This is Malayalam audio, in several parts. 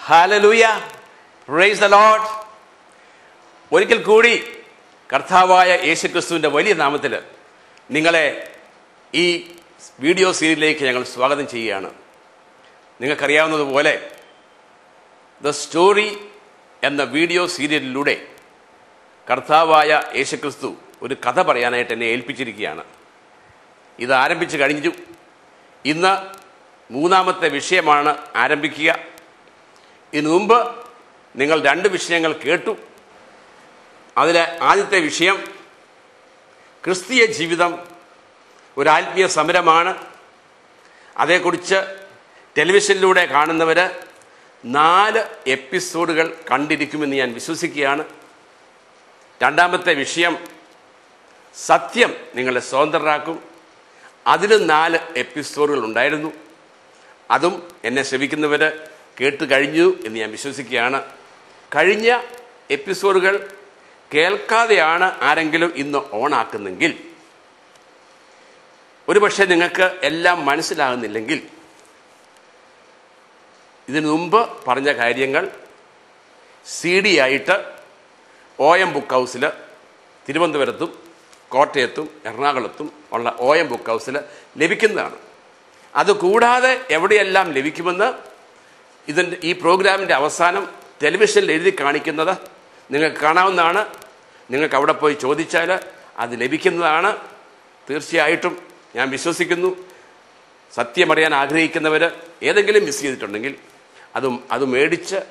Hallelujah, praise the Lord. ഒരിക്കൽ കൂടി കർത്താവായ യേശുക്രിസ്തുവിൻ്റെ വലിയ നാമത്തിൽ നിങ്ങളെ ഈ വീഡിയോ സീരീസിലേക്ക് ഞങ്ങൾ സ്വാഗതം ചെയ്യുകയാണ്. നിങ്ങൾക്കറിയാവുന്നതുപോലെ ദ സ്റ്റോറി എന്ന വീഡിയോ സീരിയലിലൂടെ കർത്താവായ യേശുക്രിസ്തു ഒരു കഥ പറയാനായിട്ട് എന്നെ ഏൽപ്പിച്ചിരിക്കുകയാണ്. ഇത് ആരംഭിച്ച് കഴിഞ്ഞു. ഇന്ന് മൂന്നാമത്തെ വിഷയമാണ് ആരംഭിക്കുക. ഇതിനു മുമ്പ് നിങ്ങൾ 2 വിഷയങ്ങൾ കേട്ടു. അതിലെ ആദ്യത്തെ വിഷയം ക്രിസ്തീയ ജീവിതം ഒരു ആത്മീയ സമരമാണ്. അതേക്കുറിച്ച് ടെലിവിഷനിലൂടെ കാണുന്നവർ 4 എപ്പിസോഡുകൾ കണ്ടിരിക്കുമെന്ന് ഞാൻ വിശ്വസിക്കുകയാണ്. രണ്ടാമത്തെ വിഷയം സത്യം നിങ്ങളെ സ്വതന്ത്രരാക്കും. അതിൽ 4 എപ്പിസോഡുകൾ ഉണ്ടായിരുന്നു. അതും എന്നെ ശ്രവിക്കുന്നവർ കേട്ട് കഴിഞ്ഞു എന്ന് ഞാൻ വിശ്വസിക്കുകയാണ്. കഴിഞ്ഞ എപ്പിസോഡുകൾ കേൾക്കാതെയാണ് ആരെങ്കിലും ഇന്ന് ഓണാക്കുന്നെങ്കിൽ, ഒരുപക്ഷെ നിങ്ങൾക്ക് എല്ലാം മനസ്സിലാകുന്നില്ലെങ്കിൽ, ഇതിനു മുമ്പ് പറഞ്ഞ കാര്യങ്ങൾ CD ആയിട്ട് OM ബുക്ക് ഹൗസിൽ തിരുവനന്തപുരത്തും കോട്ടയത്തും എറണാകുളത്തും ഉള്ള OM ബുക്ക് ഹൗസിൽ ലഭിക്കുന്നതാണ്. അതുകൂടാതെ എവിടെയെല്ലാം ലഭിക്കുമെന്ന് ഈ പ്രോഗ്രാമിൻ്റെ അവസാനം ടെലിവിഷനിൽ എഴുതി കാണിക്കുന്നത് നിങ്ങൾക്ക് കാണാവുന്നതാണ്. നിങ്ങൾക്ക് അവിടെ പോയി ചോദിച്ചാൽ അത് ലഭിക്കുന്നതാണ്. തീർച്ചയായിട്ടും ഞാൻ വിശ്വസിക്കുന്നു, സത്യമറിയാൻ ആഗ്രഹിക്കുന്നവർ ഏതെങ്കിലും മിസ് ചെയ്തിട്ടുണ്ടെങ്കിൽ അത് മേടിച്ച്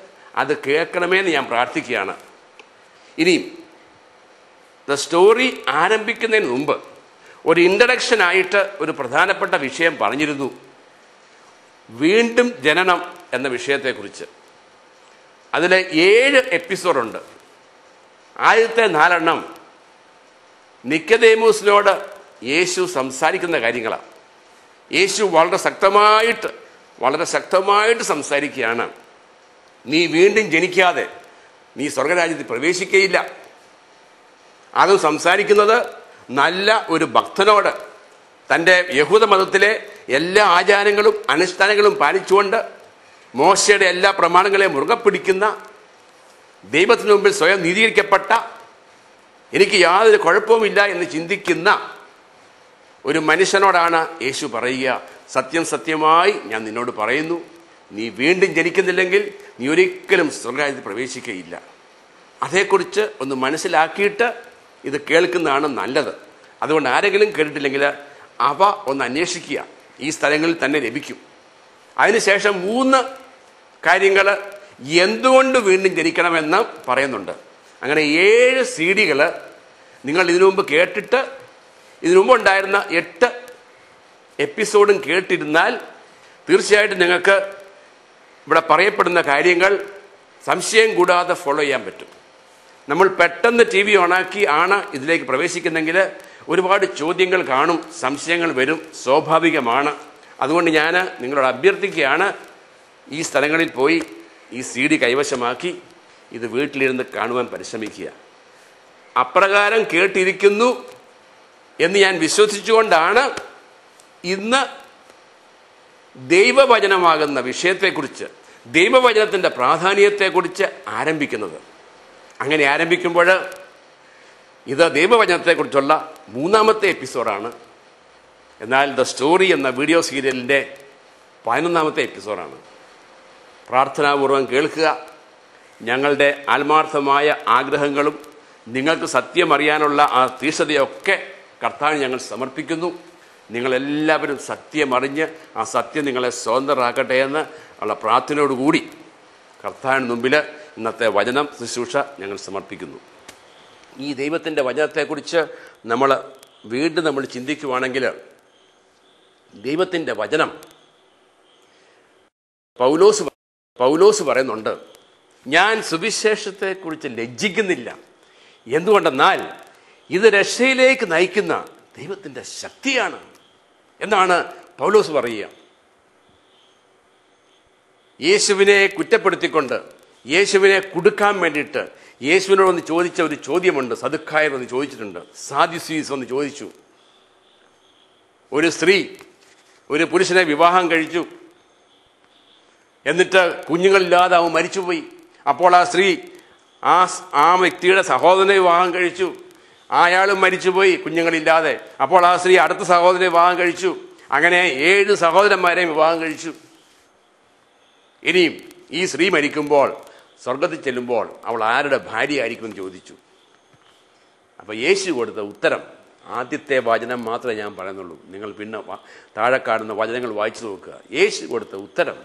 അത് കേൾക്കണമെന്ന് ഞാൻ പ്രാർത്ഥിക്കുകയാണ്. ഇനിയും ദ സ്റ്റോറി ആരംഭിക്കുന്നതിന് മുമ്പ് ഒരു ഇൻട്രഡക്ഷനായിട്ട് ഒരു പ്രധാനപ്പെട്ട വിഷയം പറഞ്ഞിരുന്നു, വീണ്ടും ജനനം എന്ന വിഷയത്തെക്കുറിച്ച്. അതിൽ 7 എപ്പിസോഡുണ്ട്. ആദ്യത്തെ 4 നിക്കോദേമോസിനോട് യേശു സംസാരിക്കുന്ന കാര്യങ്ങളാണ്. യേശു വളരെ ശക്തമായിട്ട് സംസാരിക്കുകയാണ്. നീ വീണ്ടും ജനിക്കാതെ നീ സ്വർഗരാജ്യത്തിൽ പ്രവേശിക്കുകയില്ല. അതും സംസാരിക്കുന്നത് നല്ല ഒരു ഭക്തനോട്, തൻ്റെ യഹൂദ മതത്തിലെ എല്ലാ ആചാരങ്ങളും അനുഷ്ഠാനങ്ങളും പാലിച്ചുകൊണ്ട് മോശയുടെ എല്ലാ പ്രമാണങ്ങളെയും മുറുകെ പിടിക്കുന്ന, ദൈവത്തിന് മുമ്പിൽ സ്വയം നീതീകരിക്കപ്പെട്ട, എനിക്ക് യാതൊരു കുഴപ്പവുമില്ല എന്ന് ചിന്തിക്കുന്ന ഒരു മനുഷ്യനോടാണ് യേശു പറയുക, സത്യം സത്യമായി ഞാൻ നിന്നോട് പറയുന്നു, നീ വീണ്ടും ജനിക്കുന്നില്ലെങ്കിൽ നീ ഒരിക്കലും സ്വർഗ്ഗരാജ്യത്തിൽ പ്രവേശിക്കുകയില്ല. അതേക്കുറിച്ച് ഒന്ന് മനസ്സിലാക്കിയിട്ട് ഇത് കേൾക്കുന്നതാണ് നല്ലത്. അതുകൊണ്ട് ആരെങ്കിലും കേട്ടിട്ടില്ലെങ്കിൽ അവ ഒന്ന് അന്വേഷിക്കുക. ഈ സ്ഥലങ്ങളിൽ തന്നെ ലഭിക്കും. അതിനുശേഷം 3 കാര്യങ്ങൾ എന്തുകൊണ്ട് വീണ്ടും ജനിക്കണമെന്ന് പറയുന്നുണ്ട്. അങ്ങനെ 7 CDകൾ നിങ്ങൾ ഇതിനു മുമ്പ് കേട്ടിട്ട്, ഇതിനു മുമ്പ് ഉണ്ടായിരുന്ന 8 എപ്പിസോഡും കേട്ടിരുന്നാൽ തീർച്ചയായിട്ടും നിങ്ങൾക്ക് ഇവിടെ പറയപ്പെടുന്ന കാര്യങ്ങൾ സംശയം കൂടാതെ ഫോളോ ചെയ്യാൻ പറ്റും. നമ്മൾ പെട്ടെന്ന് TV ഓണാക്കി ഇതിലേക്ക് പ്രവേശിക്കുന്നെങ്കിൽ ഒരുപാട് ചോദ്യങ്ങൾ കാണും, സംശയങ്ങൾ വരും, സ്വാഭാവികമാണ്. അതുകൊണ്ട് ഞാൻ നിങ്ങളോട് അഭ്യർത്ഥിക്കുകയാണ്, ഈ സ്ഥലങ്ങളിൽ പോയി ഈ CD കൈവശമാക്കി ഇത് വീട്ടിലിരുന്ന് കാണുവാൻ പരിശ്രമിക്കുക. അപ്രകാരം കേട്ടിരിക്കുന്നു എന്ന് ഞാൻ വിശ്വസിച്ചുകൊണ്ടാണ് ഇന്ന് ദൈവവചനമാകുന്ന വിഷയത്തെക്കുറിച്ച്, ദൈവവചനത്തിൻ്റെ പ്രാധാന്യത്തെക്കുറിച്ച് ആരംഭിക്കുന്നത്. അങ്ങനെ ആരംഭിക്കുമ്പോൾ ഇത് ദൈവവചനത്തെക്കുറിച്ചുള്ള 3ാമത്തെ എപ്പിസോഡാണ്. എന്നാൽ ദ സ്റ്റോറി എന്ന വീഡിയോ സീരിയലിൻ്റെ 11ാമത്തെ എപ്പിസോഡാണ്. പ്രാർത്ഥനാപൂർവം കേൾക്കുക. ഞങ്ങളുടെ ആത്മാർത്ഥമായ ആഗ്രഹങ്ങളും നിങ്ങൾക്ക് സത്യമറിയാനുള്ള ആ തീഷ്ണതയൊക്കെ കർത്താവിന് ഞങ്ങൾ സമർപ്പിക്കുന്നു. നിങ്ങളെല്ലാവരും സത്യമറിഞ്ഞ് ആ സത്യം നിങ്ങളെ സ്വതന്ത്രരാക്കട്ടെ എന്ന് ഉള്ള പ്രാർത്ഥനയോടുകൂടി കർത്താവിന് മുമ്പിൽ ഇന്നത്തെ വചനം ശുശ്രൂഷ ഞങ്ങൾ സമർപ്പിക്കുന്നു. ഈ ദൈവത്തിൻ്റെ വചനത്തെക്കുറിച്ച് വീണ്ടും ചിന്തിക്കുവാണെങ്കിൽ, ദൈവത്തിൻ്റെ വചനം പൗലോസ് പറയുന്നുണ്ട്, ഞാൻ സുവിശേഷത്തെക്കുറിച്ച് ലജ്ജിക്കുന്നില്ല. എന്തുകൊണ്ടെന്നാൽ ഇത് രക്ഷയിലേക്ക് നയിക്കുന്ന ദൈവത്തിൻ്റെ ശക്തിയാണ് എന്നാണ് പൗലോസ് പറയുക. യേശുവിനെ കുറ്റപ്പെടുത്തിക്കൊണ്ട്, യേശുവിനെ കുടുക്കാൻ വേണ്ടിയിട്ട് യേശുവിനോടൊന്ന് ചോദിച്ച ഒരു ചോദ്യമുണ്ട്. സദുക്കായർ ഒന്ന് ചോദിച്ചിട്ടുണ്ട്, സാദുസീസ് ഒന്ന് ചോദിച്ചു. ഒരു സ്ത്രീ ഒരു പുരുഷനെ വിവാഹം കഴിച്ചു. എന്നിട്ട് കുഞ്ഞുങ്ങളില്ലാതെ അവൻ മരിച്ചുപോയി. അപ്പോൾ ആ സ്ത്രീ ആ വ്യക്തിയുടെ സഹോദരനെ വിവാഹം കഴിച്ചു. അയാളും മരിച്ചുപോയി കുഞ്ഞുങ്ങളില്ലാതെ. അപ്പോൾ ആ സ്ത്രീ അടുത്ത സഹോദരനെ വിവാഹം കഴിച്ചു. അങ്ങനെ 7 സഹോദരന്മാരെയും വിവാഹം കഴിച്ചു. ഇനിയും ഈ സ്ത്രീ മരിക്കുമ്പോൾ സ്വർഗത്തിൽ ചെല്ലുമ്പോൾ അവൾ ആരുടെ ഭാര്യ ആയിരിക്കുമെന്ന് ചോദിച്ചു. അപ്പോൾ യേശു കൊടുത്ത ഉത്തരം, ആദ്യത്തെ വചനം മാത്രമേ ഞാൻ പറയുന്നുള്ളൂ, നിങ്ങൾ പിന്നെ താഴെ കാണുന്ന വചനങ്ങൾ വായിച്ചു നോക്കുക. യേശു കൊടുത്ത ഉത്തരം,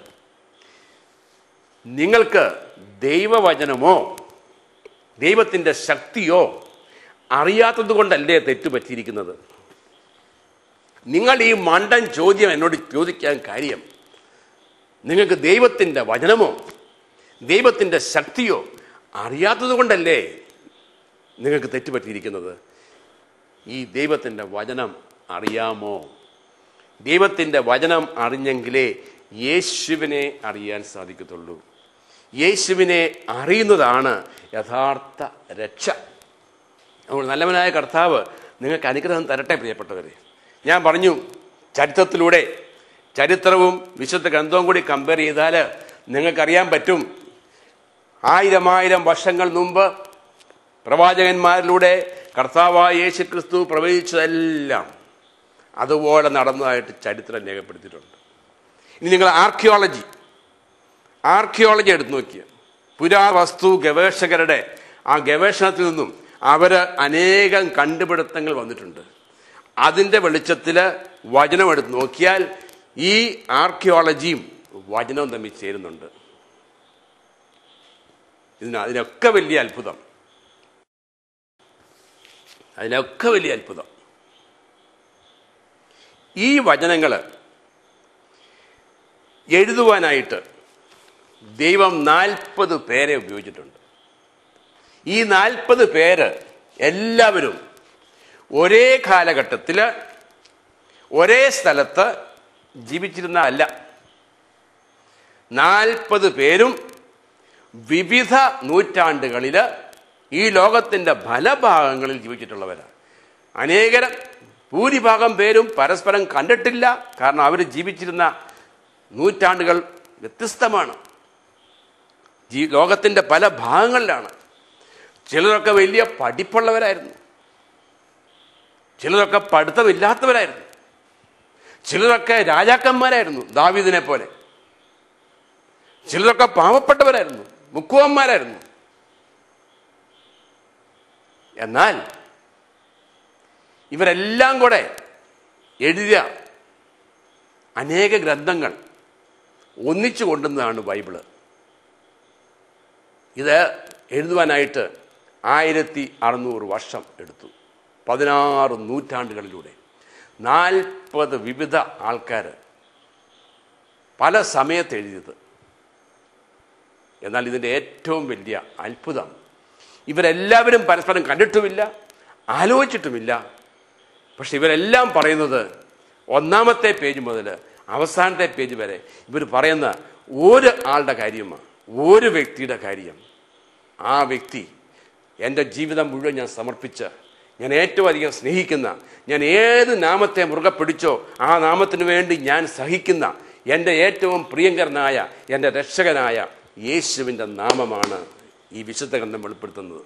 നിങ്ങൾക്ക് ദൈവവചനമോ ദൈവത്തിൻ്റെ ശക്തിയോ അറിയാത്തത് കൊണ്ടല്ലേ തെറ്റ് പറ്റിയിരിക്കുന്നത്. നിങ്ങൾ ഈ മണ്ടൻ ചോദ്യം എന്നോട് ചോദിക്കാൻ കാര്യം, നിങ്ങൾക്ക് ദൈവത്തിൻ്റെ വചനമോ ദൈവത്തിൻ്റെ ശക്തിയോ അറിയാത്തത് കൊണ്ടല്ലേ നിങ്ങൾക്ക് തെറ്റുപറ്റിയിരിക്കുന്നത്. ഈ ദൈവത്തിൻ്റെ വചനം അറിയാമോ? ദൈവത്തിൻ്റെ വചനം അറിഞ്ഞെങ്കിലേ യേശുവിനെ അറിയാൻ സാധിക്കത്തുള്ളൂ. യേശുവിനെ അറിയുന്നതാണ് യഥാർത്ഥ രക്ഷ. അതുകൊണ്ട് നല്ലവനായ കർത്താവ് നിങ്ങൾക്ക് അനുഗ്രഹം തരട്ടെ പ്രിയപ്പെട്ടവരെ. ഞാൻ പറഞ്ഞു, ചരിത്രത്തിലൂടെ ചരിത്രവും വിശുദ്ധ ഗ്രന്ഥവും കൂടി കമ്പയർ ചെയ്താൽ നിങ്ങൾക്കറിയാൻ പറ്റും, 1000 വർഷങ്ങൾ മുമ്പ് പ്രവാചകന്മാരിലൂടെ കർത്താവായ യേശു ക്രിസ്തു പ്രവചിച്ചതെല്ലാം അതുപോലെ നടന്നതായിട്ട് ചരിത്രം രേഖപ്പെടുത്തിയിട്ടുണ്ട്. ഇനി നിങ്ങൾ ആർക്കിയോളജി എടുത്തു നോക്കിയ പുരാവസ്തു ഗവേഷകരുടെ ആ ഗവേഷണത്തിൽ നിന്നും അവർ അനേകം കണ്ടുപിടുത്തങ്ങൾ വന്നിട്ടുണ്ട്. അതിൻ്റെ വെളിച്ചത്തിൽ വചനം എടുത്ത് നോക്കിയാൽ ഈ ആർക്കിയോളജിയും വചനവും തമ്മിൽ ചേരുന്നുണ്ട്. അതിനൊക്കെ വലിയ അത്ഭുതം. ഈ വചനങ്ങൾ എഴുതുവാനായിട്ട് ദൈവം 40 പേരെ ഉപയോഗിച്ചിട്ടുണ്ട്. ഈ 40 പേര് എല്ലാവരും ഒരേ കാലഘട്ടത്തിൽ ഒരേ സ്ഥലത്ത് ജീവിച്ചിരുന്ന അല്ല. 40 പേരും വിവിധ നൂറ്റാണ്ടുകളിൽ ഈ ലോകത്തിൻ്റെ പല ഭാഗങ്ങളിൽ ജീവിച്ചിട്ടുള്ളവരാണ്. ഭൂരിഭാഗം പേരും പരസ്പരം കണ്ടിട്ടില്ല. കാരണം അവർ ജീവിച്ചിരുന്ന നൂറ്റാണ്ടുകൾ വ്യത്യസ്തമാണ്. ലോകത്തിൻ്റെ പല ഭാഗങ്ങളിലാണ്. ചിലരൊക്കെ വലിയ പഠിപ്പുള്ളവരായിരുന്നു, ചിലരൊക്കെ പഠിത്തമില്ലാത്തവരായിരുന്നു, ചിലരൊക്കെ രാജാക്കന്മാരായിരുന്നു ദാവീദിനെ പോലെ, ചിലരൊക്കെ പാവപ്പെട്ടവരായിരുന്നു, മുക്കുവന്മാരായിരുന്നു. എന്നാൽ ഇവരെല്ലാം കൂടെ എഴുതിയ അനേക ഗ്രന്ഥങ്ങൾ ഒന്നിച്ചു കൊണ്ടുവന്നതാണ് ബൈബിള്. ഇത് എഴുതുവാനായിട്ട് 1600 വർഷം എടുത്തു. 16 നൂറ്റാണ്ടുകളിലൂടെ 40 വിവിധ ആൾക്കാർ പല സമയത്ത് എഴുതിയത്. എന്നാൽ ഇതിൻ്റെ ഏറ്റവും വലിയ അത്ഭുതം, ഇവരെല്ലാവരും പരസ്പരം കണ്ടിട്ടുമില്ല, ആലോചിച്ചിട്ടുമില്ല. പക്ഷെ ഇവരെല്ലാം പറയുന്നത് ഒന്നാമത്തെ പേജ് മുതൽ അവസാനത്തെ പേജ് വരെ ഇവർ പറയുന്ന ഒരു ആളുടെ കാര്യമാണ്, ഒരു വ്യക്തിയുടെ കാര്യം. ആ വ്യക്തി എൻ്റെ ജീവിതം മുഴുവൻ ഞാൻ സമർപ്പിച്ച്, ഞാൻ ഏറ്റവും അധികം സ്നേഹിക്കുന്ന, ഞാൻ ഏത് നാമത്തെ മുറുകെ പിടിച്ചോ ആ നാമത്തിന് വേണ്ടി ഞാൻ സഹിക്കുന്ന എൻ്റെ ഏറ്റവും പ്രിയങ്കരനായ എൻ്റെ രക്ഷകനായ യേശുവിൻ്റെ നാമമാണ് ഈ വിശുദ്ധ ഗ്രന്ഥം വെളിപ്പെടുത്തുന്നത്.